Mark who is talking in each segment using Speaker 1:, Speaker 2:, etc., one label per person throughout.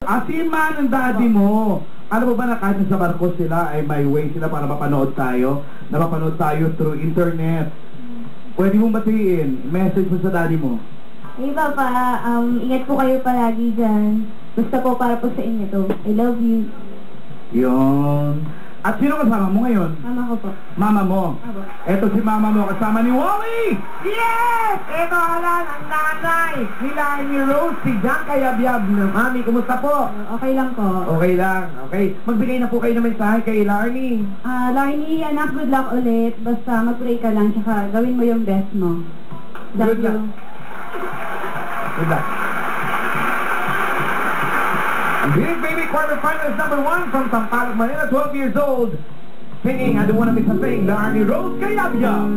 Speaker 1: Si Man ang daddy mo. Alam mo ba na kahit sa barko sila ay may way sila para mapanood tayo? Napapanood tayo through internet. Pwede mong batiin. Message mo sa daddy mo.
Speaker 2: Hey Papa, ingat po kayo palagi dyan. Basta po para po sa inyo to. I love you.
Speaker 1: Yun. At sino kasama mo ngayon?
Speaker 2: Mama ko po.
Speaker 1: Mama mo.
Speaker 2: Abo.
Speaker 1: Eto si mama mo kasama ni Wally!
Speaker 3: Yes! Ito halan ang nanay nila ni Rose, si Jan Kayabyab. Mami, kumusta po?
Speaker 2: Okay lang po.
Speaker 1: Okay lang, okay. Magbigay na po kayo ng mensahe kay Larnie.
Speaker 2: Larnie, anak, good luck ulit. Basta mag-pray ka lang, tsaka gawin mo yung best mo. Love
Speaker 1: Good luck.
Speaker 2: you.
Speaker 1: Good luck. Big Baby quarterfinals #1 from Sampaloc, Manila, 12 years old. Singing I Don't Wanna Miss a Thing, Larnie Rose Kayabyab.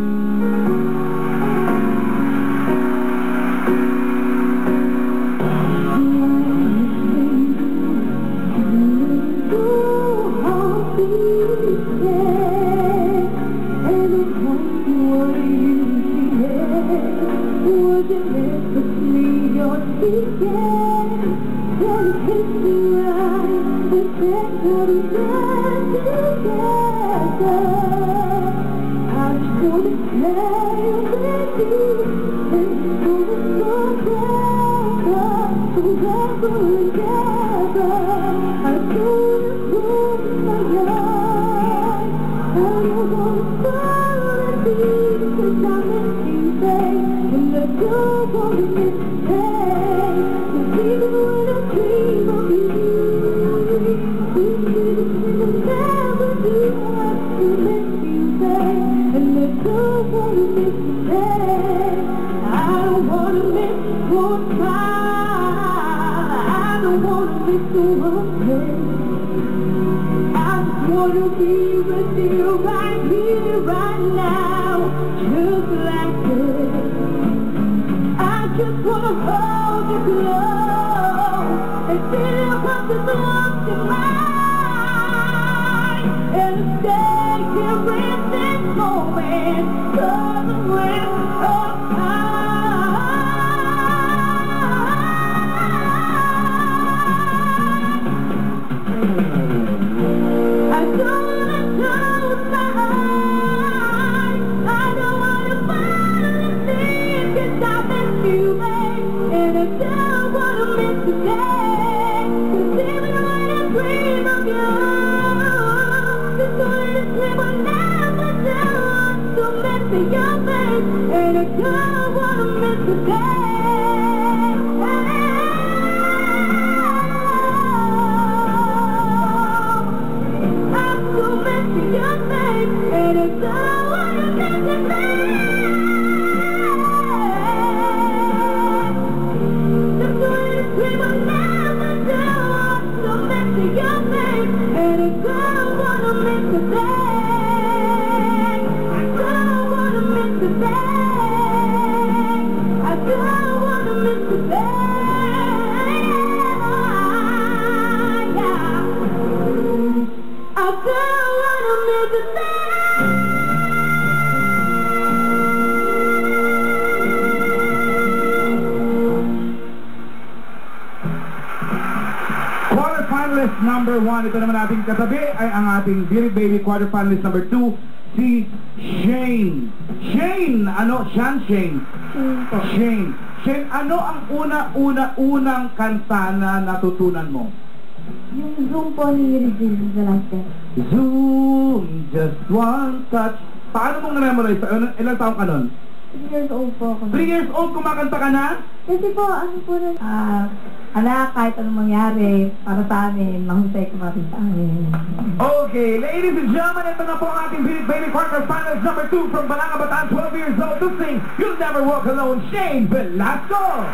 Speaker 1: Quarterfinalist #1, ito naman ating katabi ay ang ating Big Baby quarterfinalist #2, si Shane. Shane, ano? Shane. Shane, ano ang unang kanta na natutunan mo?
Speaker 2: Yung Zoom po ni Regine Velasquez.
Speaker 1: Zoom, just one touch. Paano mong na-memorize? Ilang taong ka nun?
Speaker 2: 3 years old po ako.
Speaker 1: 3 years old, kumakanta ka na?
Speaker 2: Kasi po, ano po rin, anak, kahit anong mangyari, para sa amin, mahusay ko sa amin.
Speaker 1: Okay, ladies and gentlemen, ito na po ang ating Big Baby quarterfinals #2 from Balanga, Bataan, 12 years old to sing You'll Never Walk Alone, Shane Velasco!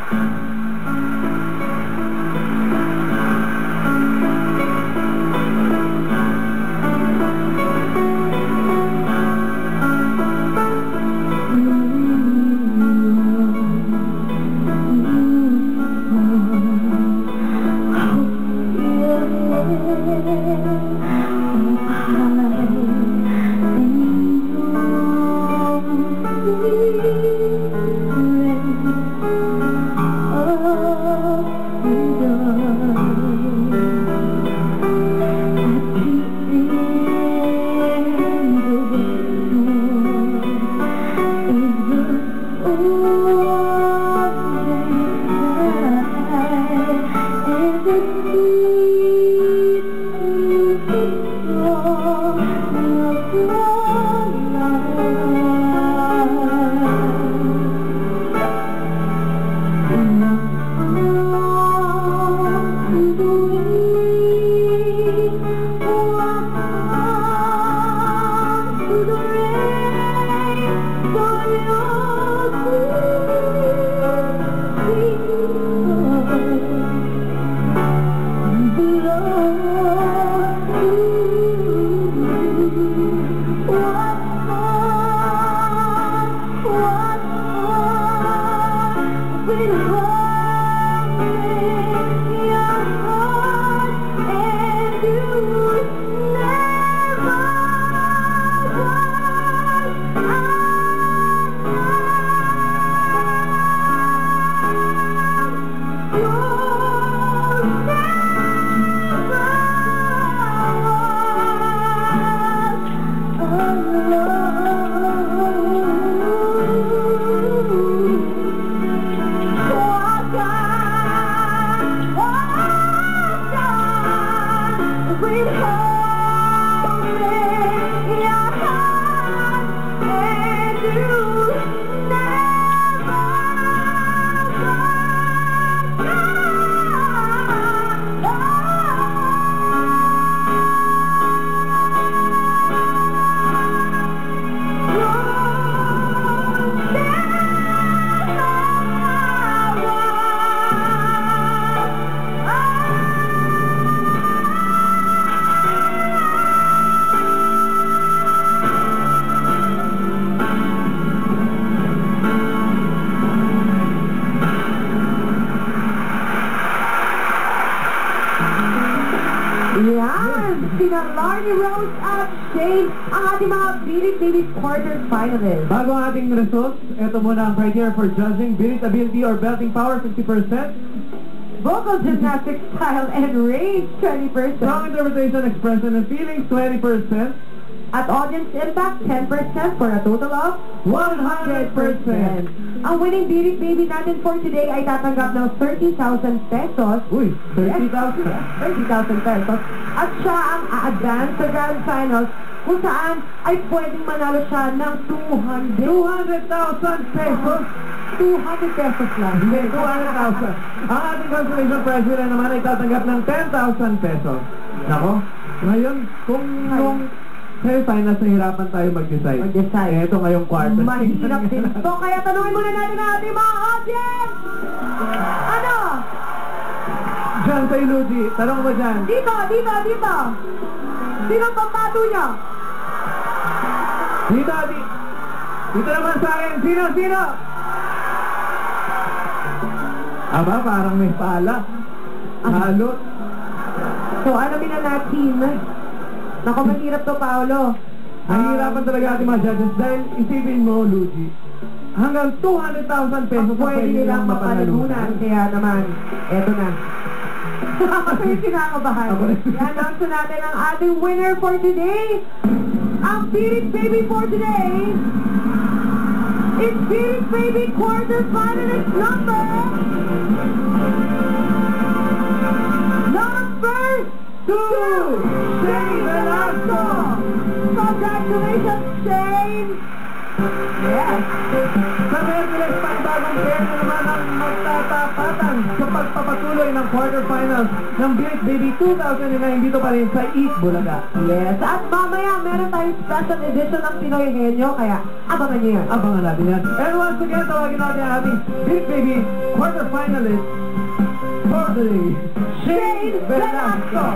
Speaker 3: Yan! Sina Larnie Rose at Shane, ang ating mga Birit Baby quarterfinalists.
Speaker 4: Bago ang ating results, ito muna ang criteria for judging: beatability or belting power, 50%.
Speaker 3: Vocal gymnastics style and range, 20%.
Speaker 4: Strong interpretation, expression, and feelings, 20%.
Speaker 3: At audience impact, 10% for a total of 100%. Ang winning Birit Baby natin for today ay tatanggap ng 30,000 pesos.
Speaker 4: Uy, 30,000.
Speaker 3: 30,000 pesos. At siya ang a-advance sa Grand Finals kung saan ay pwedeng manalo siya ng
Speaker 4: 200,000 pesos.
Speaker 3: 200 pesos lang.
Speaker 4: Hindi, 200,000. Ang ating consolation prize winner naman ay tatanggap ng 10,000 pesos. Nako, ngayon, kung nung semi-finals nahirapan tayo mag-decide. Ito ngayong quarter.
Speaker 3: Mahirap din to. Kaya tanungin muna natin ang ating mga audience! Ano?
Speaker 4: Diyan kay Luigi, tanong mo dyan.
Speaker 3: Dito! Sino ang pambato niya?
Speaker 4: Dito naman sa akin. Sino? Aba, parang may pala. Halot.
Speaker 3: So, alamin na natin. Naku, mahirap to, Paolo.
Speaker 4: Nahihirapan talaga ating mga judges dahil isipin mo, Luigi, hanggang 200,000 pesos
Speaker 3: Pwede nilang mapanalunan. Kaya naman, eto na. Ako yung kinakabahan. I-announce natin ang ating winner for today. Ang Birit Baby for today is Birit Baby quarterfinalist number 2, Shane Velasco. Congratulations, Shane. Yes.
Speaker 4: Sa Merkules, panibagong pera naman ang magtatapatan sa pagpapatuloy ng quarterfinals ng Birit Baby 2009 dito pa rin sa East Bulaga.
Speaker 3: Yes. At mamaya, meron tayong special edition ng Pinoy Henyo, kaya abangan niyo yan.
Speaker 4: Abangan natin yan. And once again, tawagin natin ang ating Birit Baby quarterfinalist for the day, Shane Velasco.